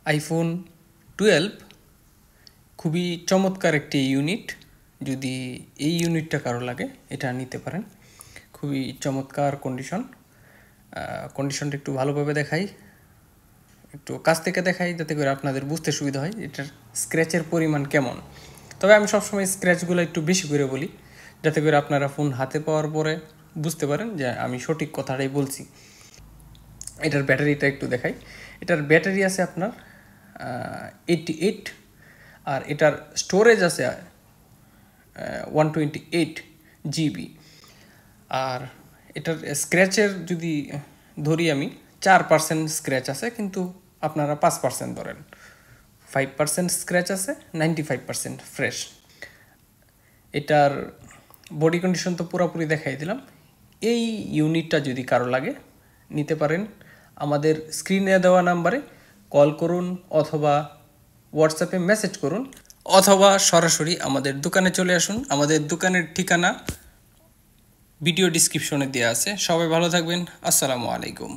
IPhone 12 খুবই চমৎকার একটি ইউনিট। যদি এই ইউনিটটা কারো লাগে এটা নিতে পারেন। খুবই চমৎকার কন্ডিশনটা একটু ভালোভাবে দেখাই, একটু কাছ থেকে দেখাই যাতে করে আপনাদের বুঝতে সুবিধা হয় এটার স্ক্র্যাচের পরিমাণ কেমন। তবে আমি সবসময় স্ক্র্যাচগুলো একটু বেশি করে বলি যাতে করে আপনারা ফোন হাতে পাওয়ার পরে বুঝতে পারেন যে আমি সঠিক কথাটাই বলছি। এটার ব্যাটারিটা একটু দেখাই। এটার ব্যাটারি আছে আপনার 88, আর এটার স্টোরেজ আছে 128 জিবি। আর এটার স্ক্র্যাচের যদি ধরি আমি 4% স্ক্র্যাচ আছে, কিন্তু আপনারা 5% ধরেন, 5% স্ক্র্যাচ আছে, 95% ফ্রেশ। এটার বডি কন্ডিশন তো পুরোপুরি দেখাই দিলাম। এই ইউনিটটা যদি কারো লাগে নিতে পারেন। আমাদের স্ক্রিনে দেওয়া নাম্বারে কল করুন অথবা হোয়াটসঅ্যাপে মেসেজ করুন অথবা সরাসরি আমাদের দোকানে চলে আসুন। আমাদের দোকানের ঠিকানা ভিডিও ডিসক্রিপশনে দেওয়া আছে। সবাই ভালো থাকবেন। আসসালামু আলাইকুম।